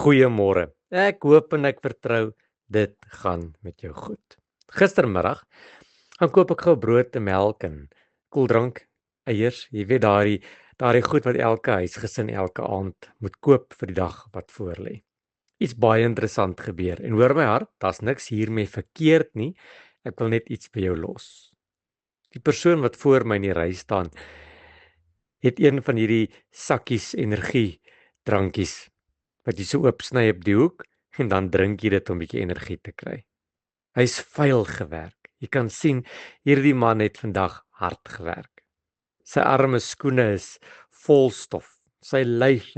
Goeiemôre. Ek hoop en ek vertrou dit gaan met jou goed. Gistermiddag gaan koop ek gou brood en melk en koeldrank, eiers. Jy weet daardie goed wat elke huisgesin elke aand moet koop vir die dag wat voorlê. Iets baie interessant gebeur en hoor my hart, daar's niks hiermee verkeerd nie. Ek wil net iets by jou los. Die persoon wat voor my in die ry staan, het een van hierdie sakkies energie drankies wat jy so oopsny op die hoek en dan drink jy dit om 'n bietjie energie te kry. Hy's vuil gewerk. Jy kan sien hierdie man het vandag hard gewerk. Sy arme skoene is vol stof. Sy lyf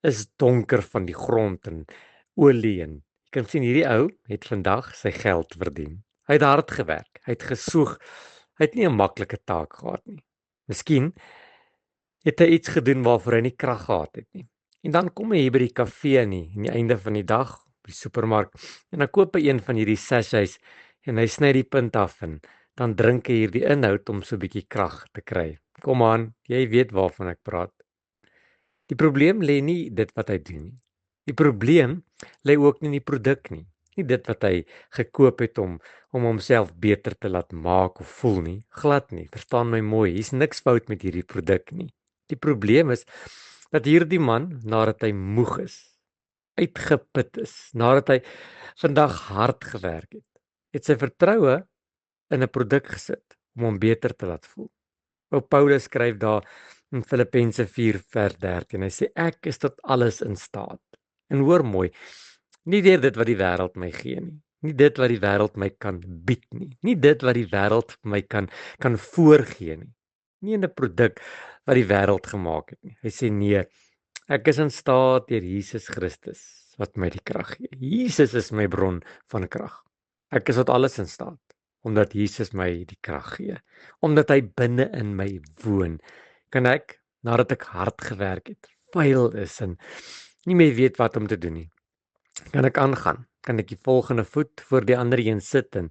is donker van die grond en olie en jy kan sien hierdie ou het vandag sy geld verdien. Hy het hard gewerk. Hy het gesoeg. Hy het nie 'n maklike taak gehad nie. Miskien het hy iets gedoen waarvoor hy nie krag gehad het nie. En dan kom hy hier by die kafee aan die einde van die dag, by die supermark, en dan koop hy een van hierdie sachets en hy sny die punt af en dan drink hy hierdie inhoud om so 'n bietjie krag te kry. Kom aan, jy weet waarvan ek praat. Die probleem lê nie dit wat hy doen nie. Die probleem lê ook nie in die produk nie. Nie dit wat hy gekoop het om homself beter te laat maak of voel nie. Glad nie. Verstaan my mooi, hier's niks fout met hierdie produk nie. Die probleem is dat hierdie man, nadat hy moeg is, uitgeput is, nadat hy vandag hard gewerk het sy vertroue in 'n produk gesit om hom beter te laat voel. Paulus skryf daar in Filippense 4:13, hy sê ek is tot alles in staat. En hoor mooi, nie deur dit wat die wêreld my gee nie, nie dit wat die wêreld my kan bied nie, nie dit wat die wêreld my kan voorgee nie, nie in 'n produk wat die wêreld gemaak het nie. Hy sê nee, ek is in staat deur Jesus Christus wat my die krag gee. Jesus is my bron van krag. Ek is tot alles in staat omdat Jesus my die krag gee. Omdat hy binne in my woon, kan ek nadat ek hard gewerk het, vuil is en nie meer weet wat om te doen nie, kan ek aangaan. Kan ek die volgende voet voor die ander een sit en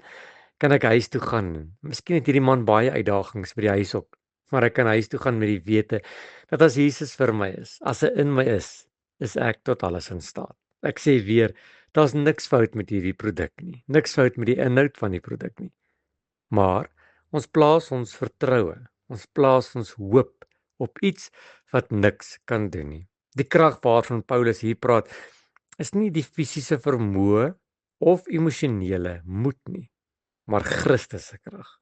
kan ek huis toe gaan. Miskien het hierdie man baie uitdagings by die huis ook, maar ek kan huis toe gaan met die wete dat as Jesus vir my is, as hy in my is ek tot alles in staat. Ek sê weer, daar's niks fout met hierdie produk nie. Niks fout met die inhoud van die produk nie. Maar ons plaas ons vertroue, ons plaas ons hoop op iets wat niks kan doen nie. Die krag waarvan Paulus hier praat, is nie die fisiese vermoë of emosionele moed nie, maar Christus se krag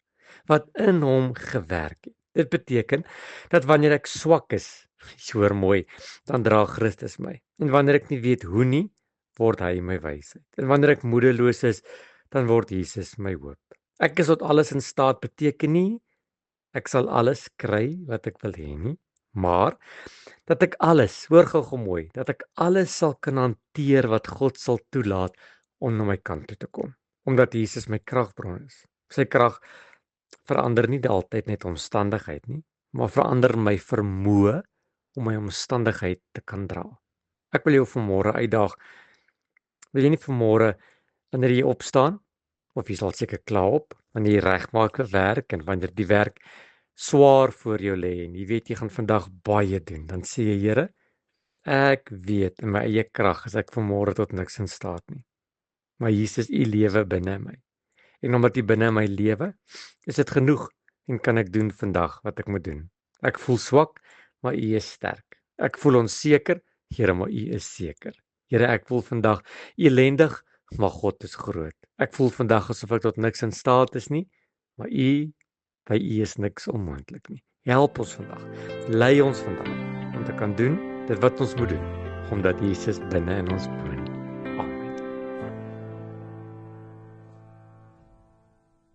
wat in hom gewerk het. Dit beteken dat wanneer ek swak is, hoor mooi, dan dra Christus my. En wanneer ek nie weet hoe nie, word hy my wysheid. En wanneer ek moedeloos is, dan word Jesus my hoop. Ek is tot alles in staat beteken nie ek sal alles kry wat ek wil hê nie, maar dat ek alles, hoor gou mooi, dat ek alles sal kan hanteer wat God sal toelaat om na my kant toe te kom, omdat Jesus my kragbron is. Sy krag verander nie altyd net omstandigheid nie, maar verander my vermoë om my omstandigheid te kan dra. Ek wil jou vanmôre uitdaag. Wil jy nie vanmôre wanneer jy opstaan, of jy sal seker klaar op, wanneer jy regmaak vir werk en wanneer die werk swaar voor jou lê en jy weet jy gaan vandag baie doen, dan sê jy Here, ek weet in my eie krag is ek vanmôre tot niks in staat nie. Maar Jesus, U lewe binne my. En omdat U binne my lewe, is dit genoeg en kan ek doen vandag wat ek moet doen. Ek voel swak, maar U is sterk. Ek voel onseker, Here, maar U is seker. Here, ek voel vandag elendig, maar God is groot. Ek voel vandag asof ek tot niks in staat is nie, maar by U is niks onmoontlik nie. Help ons vandag. Lei ons vandag om te kan doen dit wat ons moet doen, omdat Jesus binne in ons woon.